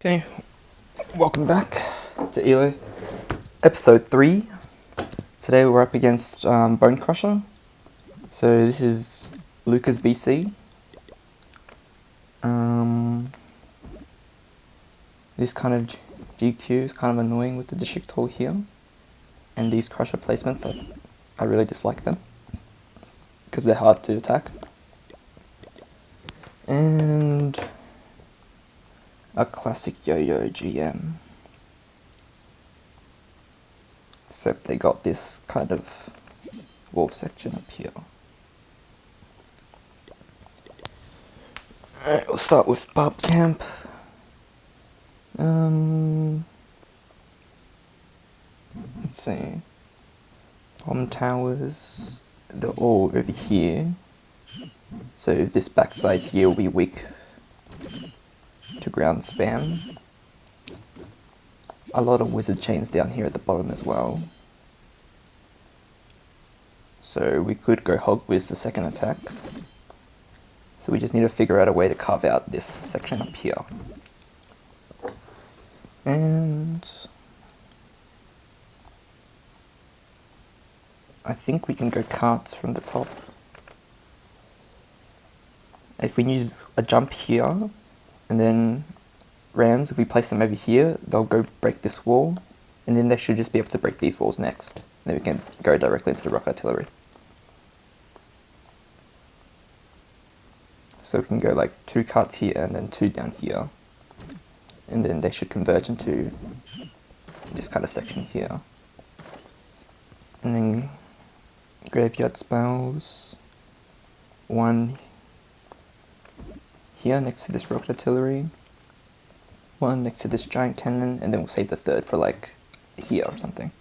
Okay, welcome back to ELO, episode 3. Today we're up against Bonecrusher. So this is Lucas BC. This kind of GQ is kind of annoying with the district hall here. And these crusher placements, I really dislike them. Because they're hard to attack. And a classic yo-yo GM. Except they got this kind of wall section up here. Alright, we'll start with Barb Camp. Let's see. Bomb towers, they're all over here. So this backside here will be weak to ground spam. A lot of wizard chains down here at the bottom as well. So we could go hog wiz the second attack. So we just need to figure out a way to carve out this section up here. And I think we can go carts from the top. If we use a jump here, and then rams, if we place them over here, they'll go break this wall, and then they should just be able to break these walls next. Then we can go directly into the rocket artillery. So we can go like 2 carts here and then 2 down here. And then they should converge into this kind of section here. And then graveyard spells. 1 here next to this rocket artillery. 1 next to this giant cannon, and then we'll save the 3rd for like here or something.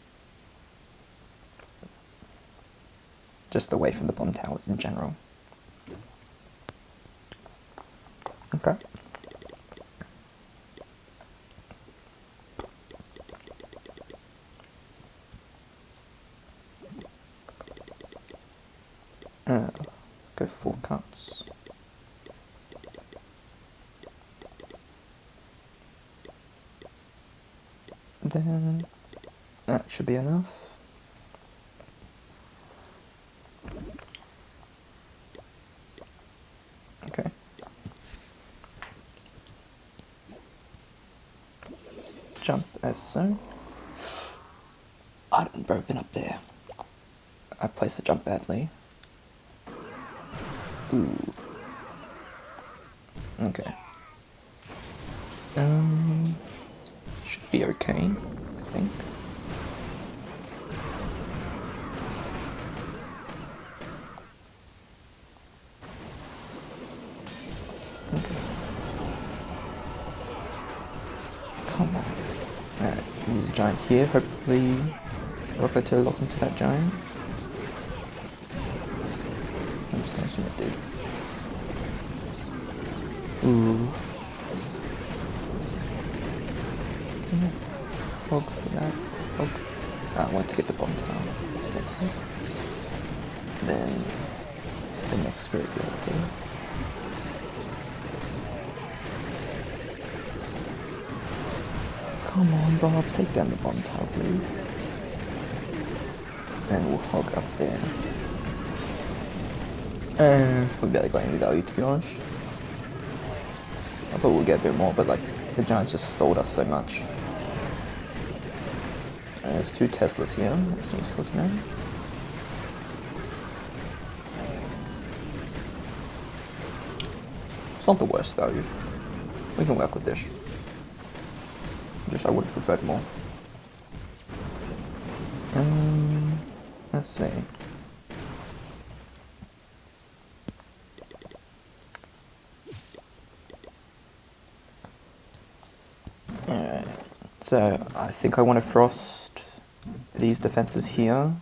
Just away from the bomb towers in general. Okay. Go 4 cuts. Then that should be enough. Okay. Jump as so. I didn't open up there. I placed the jump badly. Ooh. Okay. Should be okay, I think. Okay. Come on. Alright, use a giant here. Hopefully, rocket locks into that giant. I'm just gonna assume it did. Ooh. Hog for that. Hog. I want to get the bomb tower. Okay. Then the next graveyard day. Come on, Bobs, take down the bomb tower, please. And we'll hog up there. We barely got any value, to be honest. I thought we'd get a bit more, but like the giants just stalled us so much. And there's 2 Teslas here. That's useful to know. It's not the worst value. We can work with this. Just I would have preferred more. Let's see. Alright, so I think I want to frost these defenses here.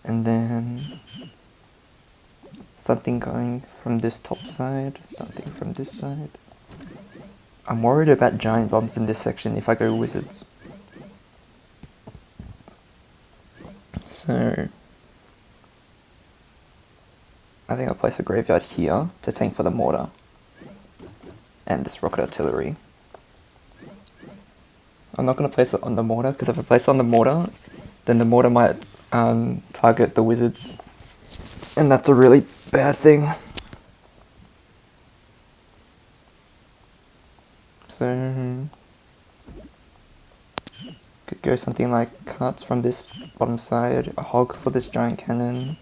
And then something going from this top side, something from this side. I'm worried about giant bombs in this section if I go wizards. So I think I'll place a graveyard here to tank for the mortar. and this rocket artillery. I'm not going to place it on the mortar, because if I place it on the mortar, then the mortar might target the wizards, and that's a really bad thing. So could go something like carts from this bottom side, a hog for this giant cannon,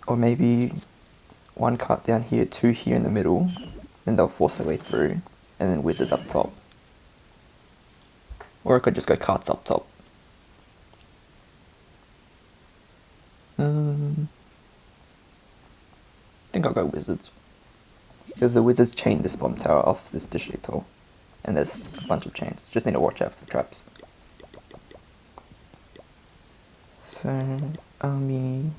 or maybe one cart down here, two here in the middle, then they'll force their way through, and then wizards up top. Or I could just go carts up top. I think I'll go wizards, because the wizards chain this bomb tower off this district hall, and there's a bunch of chains. Just need to watch out for traps. So army.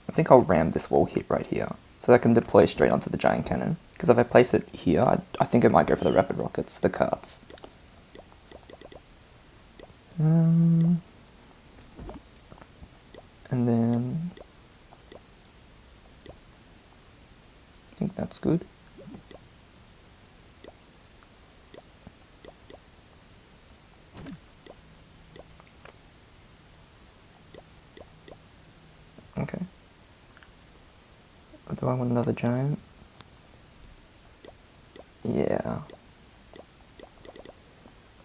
I think I'll ram this wall hit right here, so that I can deploy straight onto the giant cannon. Because if I place it here, I think it might go for the rapid rockets, the carts. And then I think that's good. Okay. Do I want another giant? Yeah.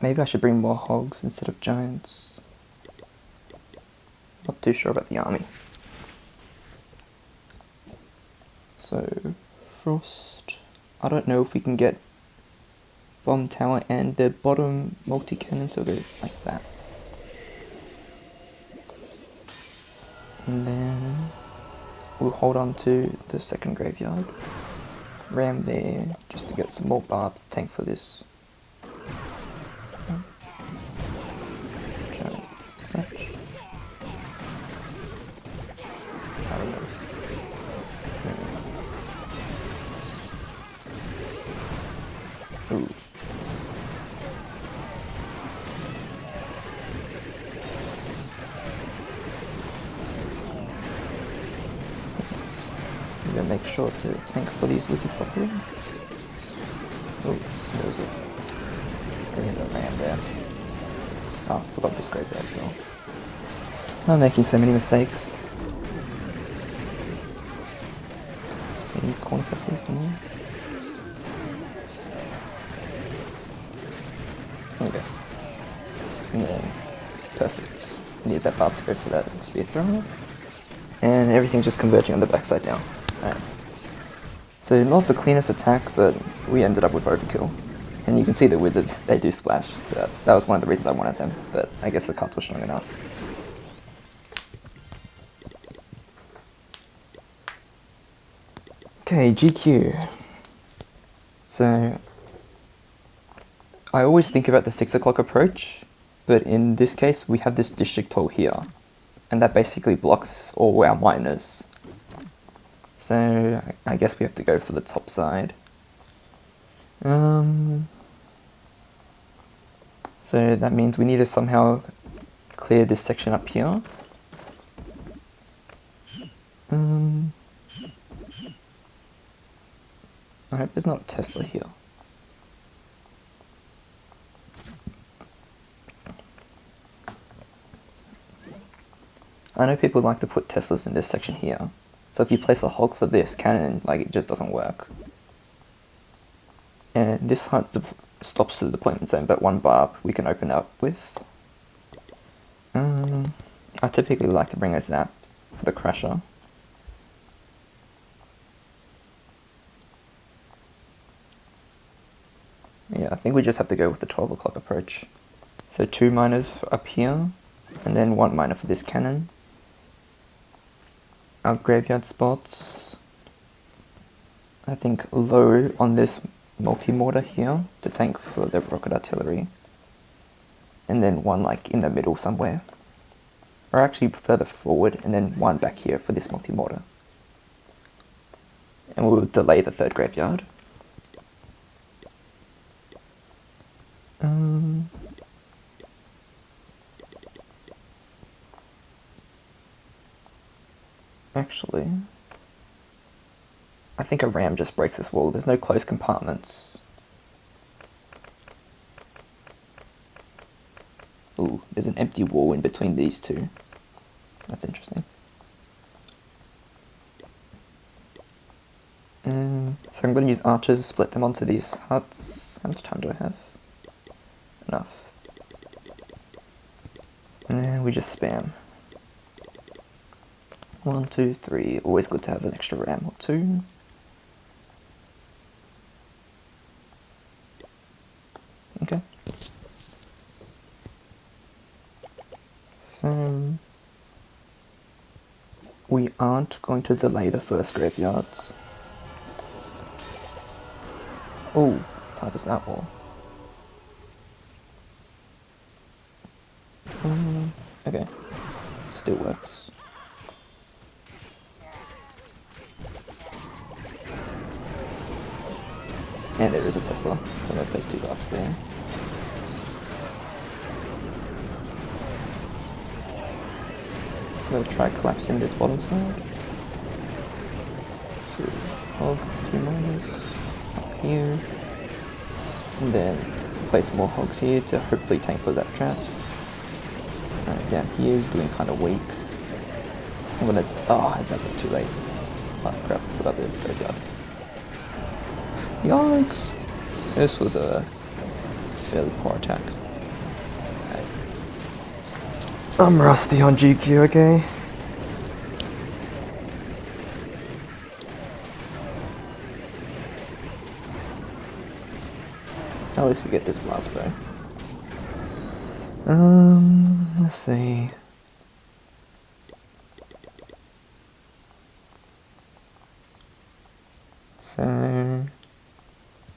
Maybe I should bring more hogs instead of giants. Not too sure about the army. So, Frost. I don't know if we can get bomb tower and the bottom multi-cannon, so we'll go like that. And then we'll hold on to the second graveyard. Ram there, just to get some more barbs to tank for this. Giant such. I don't know. Ooh. I'm gonna make sure to tank for these wizards properly. Oh, there was a ram there. Oh, forgot this graveyard as well. I'm making so many mistakes. Any corn tassels? No? Okay. And then, perfect. Need that barb to go for that spear thrower. And everything's just converging on the backside now. Alright. So not the cleanest attack, but we ended up with overkill. And you can see the wizards, they do splash. So that was one of the reasons I wanted them, but I guess the cards were strong enough. Okay, GQ. So I always think about the 6 o'clock approach, but in this case we have this district hall here, and that basically blocks all our miners. So I guess we have to go for the top side. So that means we need to somehow clear this section up here. I hope there's not a Tesla here. I know people like to put Teslas in this section here. So if you place a hog for this cannon, like, it just doesn't work. And this hut stops the deployment zone, but one barb we can open up with. I typically like to bring a zap for the crusher. Yeah, I think we just have to go with the 12 o'clock approach. So 2 miners up here, and then 1 miner for this cannon. Our graveyard spots, I think low on this multi-mortar here to tank for the rocket artillery. And then 1 like in the middle somewhere. Or actually further forward, and then 1 back here for this multi-mortar. And we'll delay the third graveyard. Actually, I think a ram just breaks this wall. There's no closed compartments. Ooh, there's an empty wall in between these two. That's interesting. So I'm going to use archers, split them onto these huts. How much time do I have? Enough. And then we just spam. 1, 2, 3. Always good to have an extra ram or two. Okay. So we aren't going to delay the first graveyards. Oh, targets that wall. Okay. Still works. And there is a Tesla, so I'm going to place 2 bucks there. I'm going to try collapsing this bottom side. 2 hog, 2 miners up here. And then place more hogs here to hopefully tank for that traps. Down here is doing kind of weak. I'm gonna. Oh, is that too late? Oh crap, I forgot there's a graveyard. Yikes! This was a fairly poor attack. I'm rusty on GQ, okay? At least we get this blast bow. Let's see. So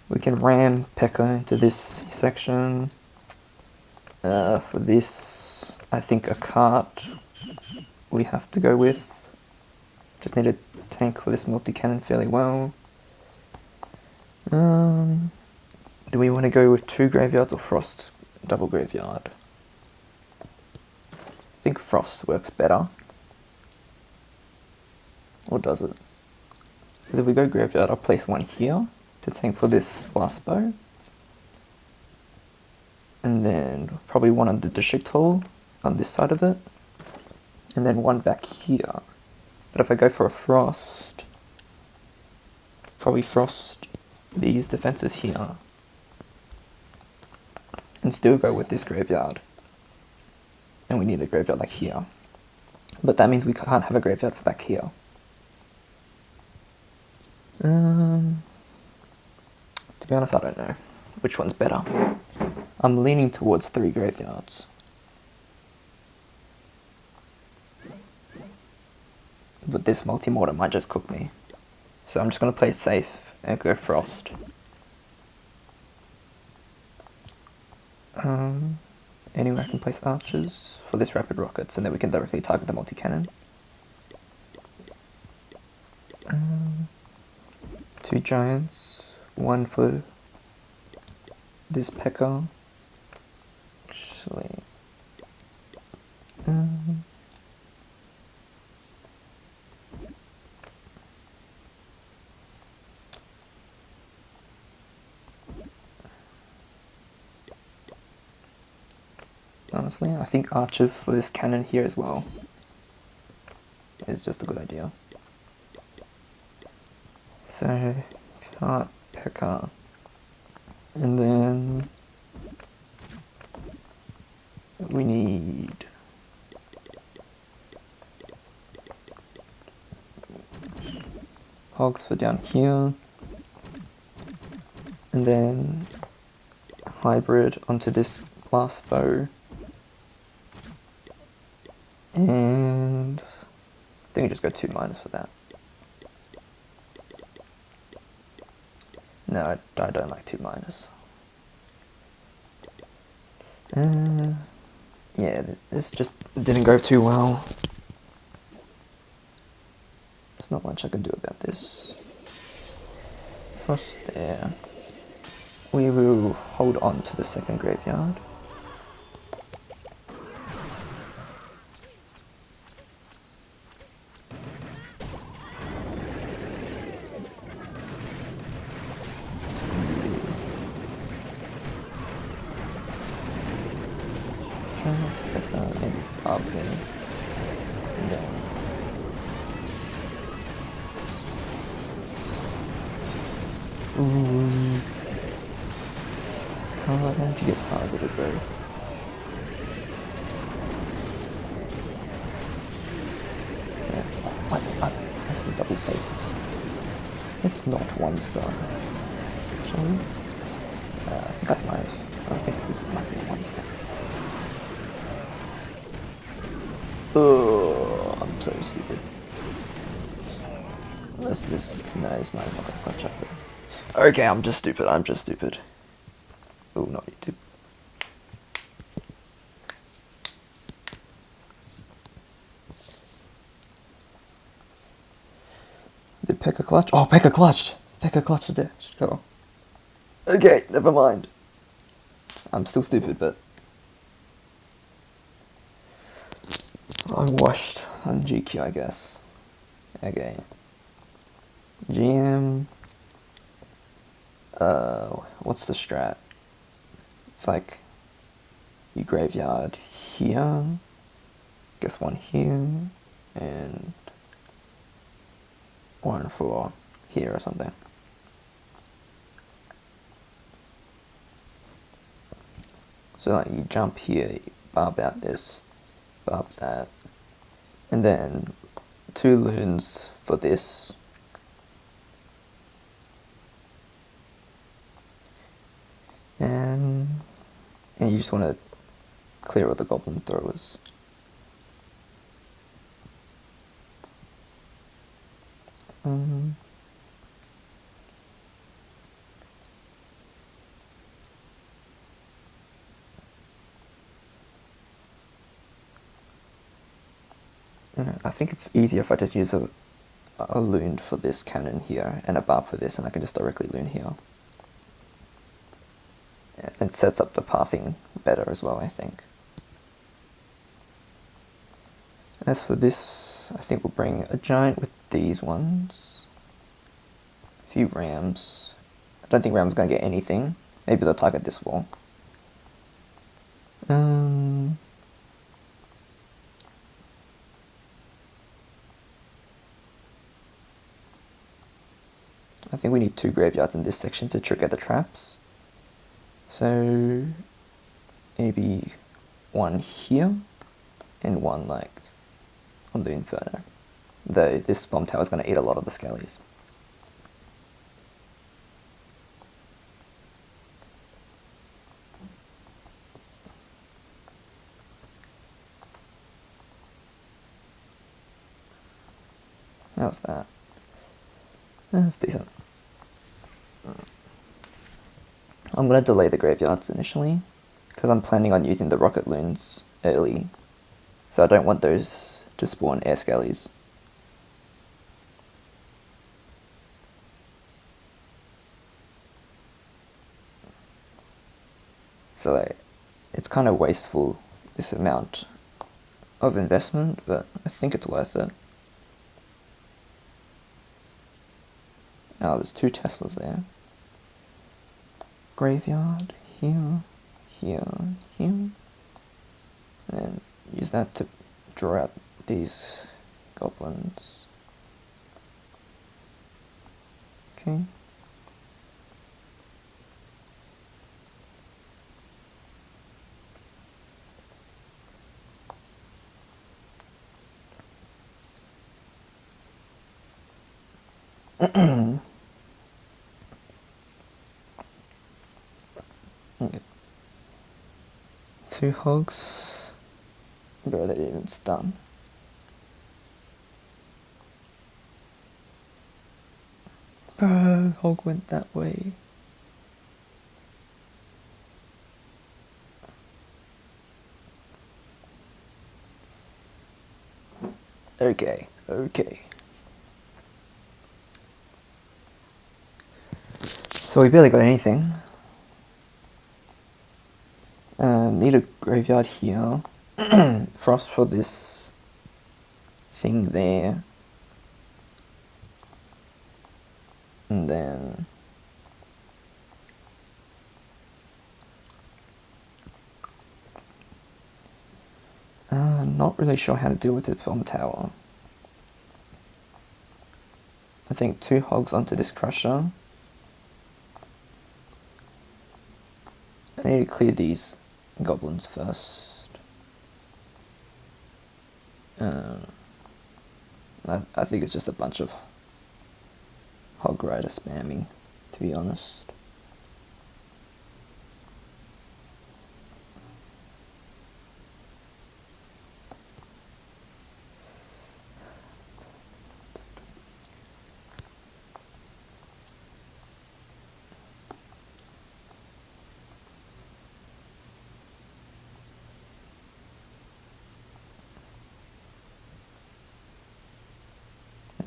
we can ram P.E.K.K.A into this section. For this, I think a cart we have to go with. Just need a tank for this multi-cannon fairly well. Do we want to go with 2 graveyards or Frost double graveyard? I think Frost works better. Or does it? Because if we go graveyard, I'll place 1 here to tank for this blast bow. And then probably 1 on the district hall on this side of it. And then 1 back here. But if I go for a Frost, probably Frost these defenses here. And still go with this graveyard. And we need a graveyard like here. But that means we can't have a graveyard for back here. To be honest, I don't know which one's better. I'm leaning towards 3 graveyards. But this multi-mortar might just cook me. So I'm just going to play it safe and go Frost. Anyway, I can place archers for this rapid rockets, and then we can directly target the multi-cannon. 2 giants, 1 for this P.E.K.K.A. Actually, honestly, I think archers for this cannon here as well is just a good idea. So, cart P.E.K.K.A. And then we need hogs for down here. And then hybrid onto this blast bow. And I think we just go 2 miners for that. No, I don't like 2 miners. Yeah, this just didn't go too well. There's not much I can do about this. across there. We will hold on to the second graveyard. Maybe up there. And then ooh. God, how'd you get targeted, bro? Yeah. Oh, what? I actually double placed. It's not one star. Shall we? I think I might have. I think this might be a one star. Oh, I'm so stupid. Unless this. No, this might not gonna clutch up. Okay, I'm just stupid. I'm just stupid. Oh, not YouTube. Did Pekka clutch? Oh, Pekka clutched! Pekka clutched there. Sure. Okay, never mind. I'm still stupid, but I'm washed on GQ, I guess. Okay. GM. What's the strat? It's like you graveyard here, guess one here, and one for here or something. So like you jump here, you barb out this, barb that, and then 2 loons for this. And you just want to clear all the goblin throwers. I think it's easier if I just use a loon for this cannon here and a barb for this, and I can just directly loon here. It sets up the pathing better as well, I think. As for this, I think we'll bring a giant with these ones. A few rams. I don't think Ram's going to get anything. Maybe they'll target this wall. I think we need 2 graveyards in this section to trigger the traps. So maybe one here and one like on the Inferno. Though this bomb tower is going to eat a lot of the skellies. How's that? That's decent. I'm going to delay the graveyards initially, because I'm planning on using the rocket loons early, so I don't want those to spawn air skellies. So like, it's kind of wasteful, this amount of investment, but I think it's worth it. Oh, there's 2 Teslas there. Graveyard, here, here, here. And use that to draw out these goblins. Okay. Okay. 2 hogs. Bro, they didn't even stun. Bro, hog went that way. Okay, okay. So we barely got anything. Need a graveyard here. Frost for this thing there. And then... not really sure how to deal with the bomb tower. I think 2 hogs onto this crusher. I need to clear these goblins first. I think it's just a bunch of hog rider spamming, to be honest.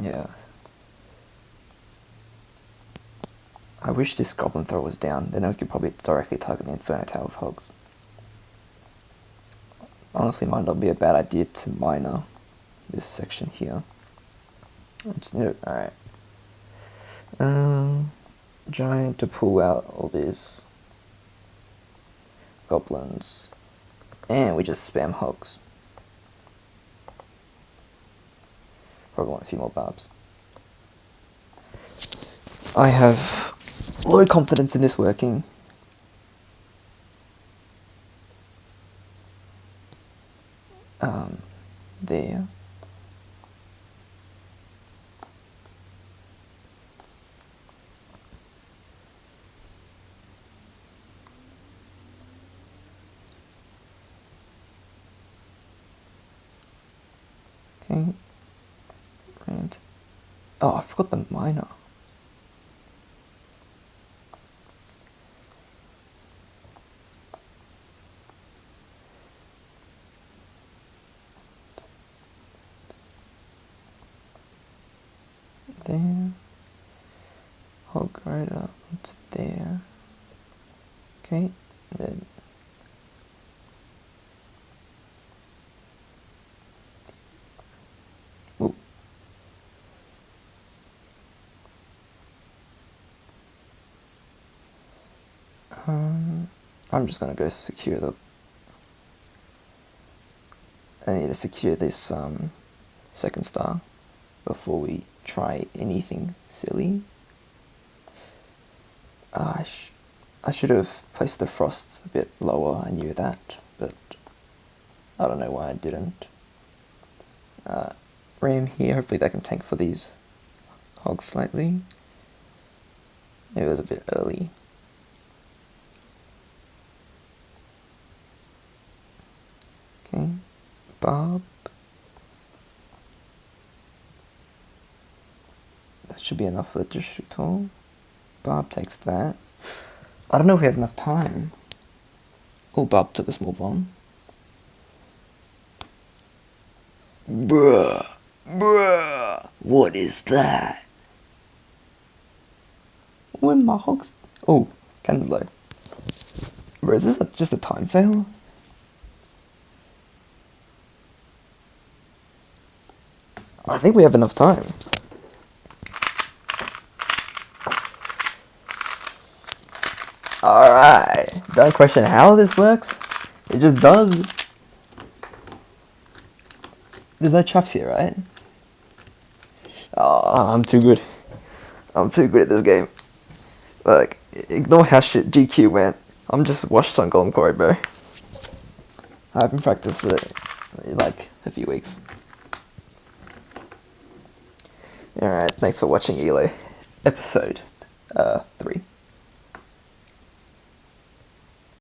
Yeah. I wish this goblin thrower was down, then I could probably directly target the Inferno Tower with hogs. Honestly, might not be a bad idea to miner this section here. I just need it. Alright. Giant to pull out all these goblins. And we just spam hogs. Probably want a few more barbs. I have low confidence in this working. There. Okay. And oh, I forgot the miner. There. Hog rider onto there. Okay. And then ooh. I'm just gonna go secure the... I need to secure this second star before we try anything silly. I should have placed the frost a bit lower, I knew that, but I don't know why I didn't. Ram here, hopefully they can tank for these hogs slightly. It was a bit early. Okay, Barb. That should be enough for the district hall. Barb takes that. I don't know if we have enough time. Oh, Barb took a small bomb. Bruh. Bruh. What is that? When my hogs... Oh, cannon's low. Bro, is this just a time fail? I think we have enough time. Alright. Don't question how this works. It just does. There's no traps here, right? Oh, I'm too good. I'm too good at this game. Like, ignore how shit GQ went. I'm just washed on Golden Quarry, bro. I haven't practiced it in like a few weeks. Alright, thanks for watching ELO. Episode 3.